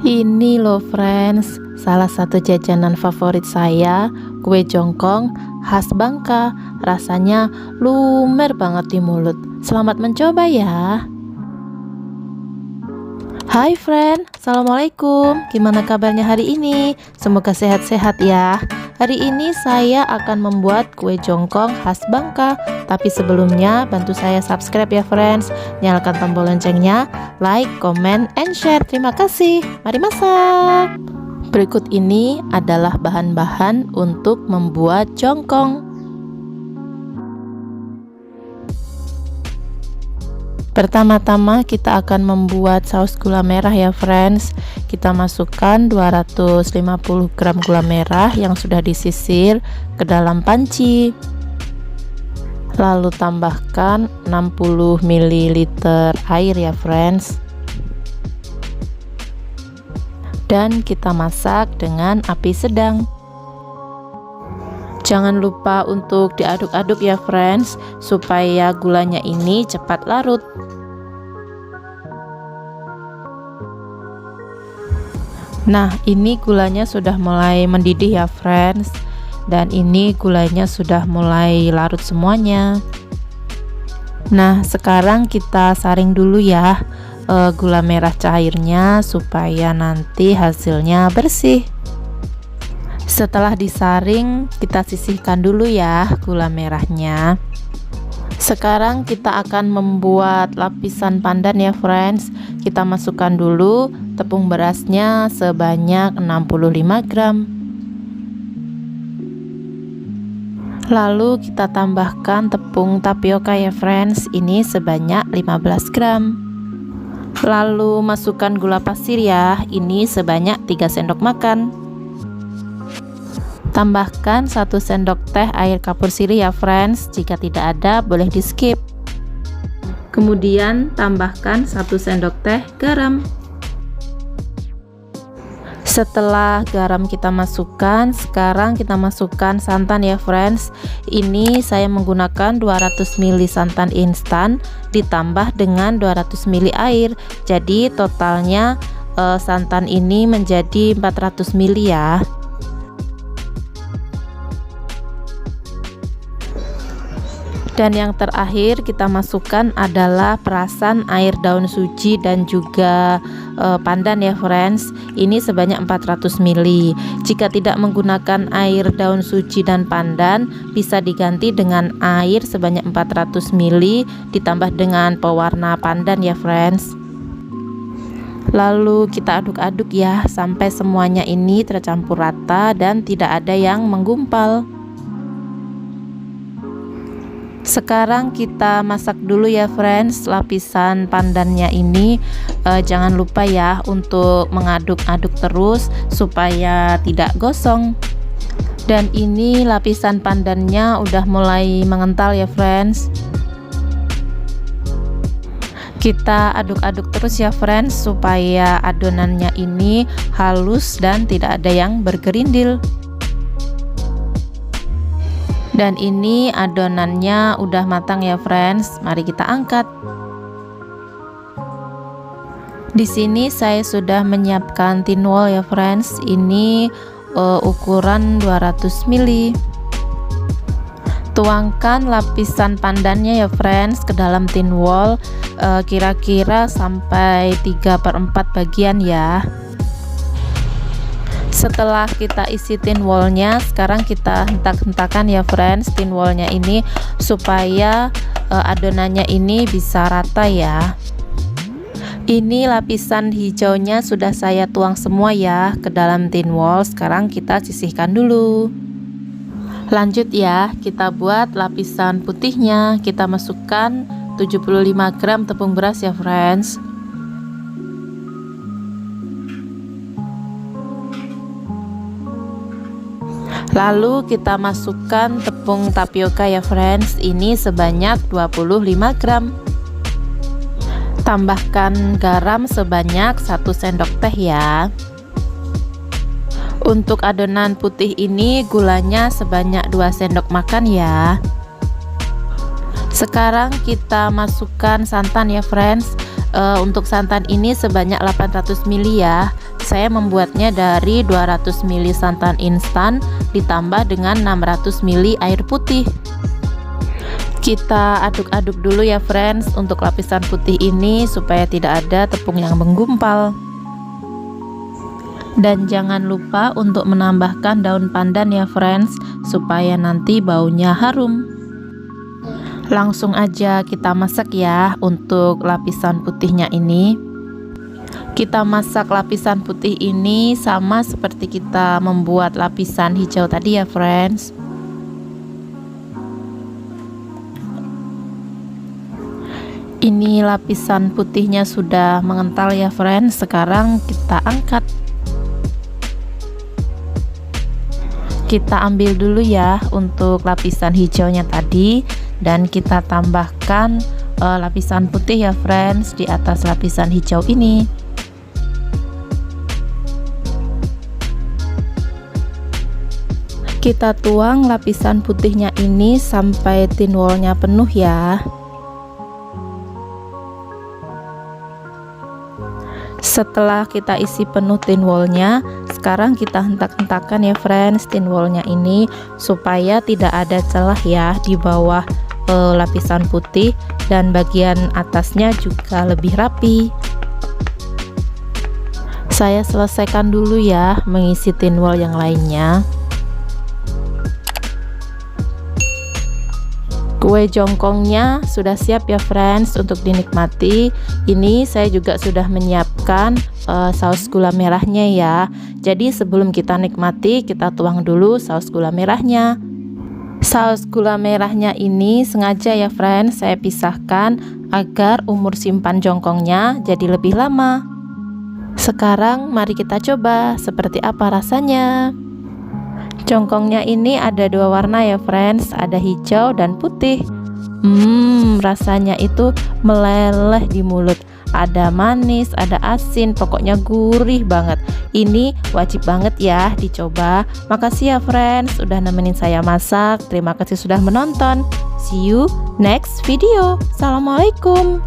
Ini loh friends, salah satu jajanan favorit saya, kue jongkong khas Bangka. Rasanya lumer banget di mulut. Selamat mencoba ya. Hai friend, assalamualaikum. Gimana kabarnya hari ini? Semoga sehat-sehat ya. Hari ini saya akan membuat kue jongkong khas Bangka. Tapi sebelumnya bantu saya subscribe ya friends. Nyalakan tombol loncengnya, like, comment, and share. Terima kasih. Mari masak. Berikut ini adalah bahan-bahan untuk membuat jongkong. Pertama-tama kita akan membuat saus gula merah ya friends. Kita masukkan 250 gram gula merah yang sudah disisir ke dalam panci. Lalu tambahkan 60 ml air ya friends. Dan kita masak dengan api sedang. Jangan lupa untuk diaduk-aduk ya friends, supaya gulanya ini cepat larut. Nah, ini gulanya sudah mulai mendidih ya friends. Dan ini gulanya sudah mulai larut semuanya. Nah, sekarang kita saring dulu ya gula merah cairnya supaya nanti hasilnya bersih. Setelah disaring, kita sisihkan dulu ya gula merahnya. Sekarang kita akan membuat lapisan pandan ya friends. Kita masukkan dulu tepung berasnya sebanyak 65 gram. Lalu kita tambahkan tepung tapioka ya friends, ini sebanyak 15 gram. Lalu masukkan gula pasir ya, ini sebanyak 3 sendok makan. Tambahkan 1 sendok teh air kapur sirih ya friends, jika tidak ada boleh di skip. Kemudian tambahkan 1 sendok teh garam. Setelah garam kita masukkan, sekarang kita masukkan santan ya friends. Ini saya menggunakan 200 ml santan instan ditambah dengan 200 ml air. Jadi totalnya santan ini menjadi 400 ml ya. Dan yang terakhir kita masukkan adalah perasan air daun suji dan juga pandan ya friends. Ini sebanyak 400 ml. Jika tidak menggunakan air daun suji dan pandan, bisa diganti dengan air sebanyak 400 ml ditambah dengan pewarna pandan ya friends. Lalu kita aduk-aduk ya sampai semuanya ini tercampur rata dan tidak ada yang menggumpal. Sekarang kita masak dulu ya friends lapisan pandannya ini. Jangan lupa ya untuk mengaduk-aduk terus supaya tidak gosong. Dan ini lapisan pandannya udah mulai mengental ya friends. Kita aduk-aduk terus ya friends supaya adonannya ini halus dan tidak ada yang bergerindil. Dan ini adonannya udah matang ya friends. Mari kita angkat. Di sini saya sudah menyiapkan tin wol ya friends. Ini ukuran 200 ml. Tuangkan lapisan pandannya ya friends ke dalam tin wol, kira-kira sampai 3/4 bagian ya. Setelah kita isi tin wallnya, sekarang kita hentak-hentakan ya friends tin wallnya ini supaya adonannya ini bisa rata ya. Ini lapisan hijaunya sudah saya tuang semua ya ke dalam tin wall. Sekarang kita sisihkan dulu. Lanjut ya, kita buat lapisan putihnya. Kita masukkan 75 gram tepung beras ya friends. Lalu kita masukkan tepung tapioka ya friends, ini sebanyak 25 gram. Tambahkan garam sebanyak 1 sendok teh ya. Untuk adonan putih ini gulanya sebanyak 2 sendok makan ya. Sekarang kita masukkan santan ya friends. Untuk santan ini sebanyak 800 ml ya. Saya membuatnya dari 200 ml santan instan ditambah dengan 600 ml air putih. Kita aduk-aduk dulu ya friends untuk lapisan putih ini supaya tidak ada tepung yang menggumpal. Dan jangan lupa untuk menambahkan daun pandan ya friends, supaya nanti baunya harum. Langsung aja kita masak ya untuk lapisan putihnya ini. Kita masak lapisan putih ini sama seperti kita membuat lapisan hijau tadi ya friends. Ini lapisan putihnya sudah mengental ya friends. Sekarang kita angkat. Kita ambil dulu ya untuk lapisan hijaunya tadi, dan kita tambahkan lapisan putih ya friends di atas lapisan hijau ini. Kita tuang lapisan putihnya ini sampai thin wallnya penuh ya. Setelah kita isi penuh thin wallnya, sekarang kita hentak-hentakan ya friends thin wallnya ini supaya tidak ada celah ya di bawah lapisan putih, dan bagian atasnya juga lebih rapi. Saya selesaikan dulu ya mengisi thin wall yang lainnya. Kue jongkongnya sudah siap ya friends untuk dinikmati. Ini saya juga sudah menyiapkan saus gula merahnya ya. Jadi sebelum kita nikmati, kita tuang dulu saus gula merahnya. Saus gula merahnya ini sengaja ya friends saya pisahkan agar umur simpan jongkongnya jadi lebih lama. Sekarang mari kita coba seperti apa rasanya. Jongkongnya ini ada dua warna ya friends, ada hijau dan putih. Rasanya itu meleleh di mulut. Ada manis, ada asin, pokoknya gurih banget. Ini wajib banget ya dicoba. Makasih ya friends udah nemenin saya masak. Terima kasih sudah menonton. See you next video. Assalamualaikum.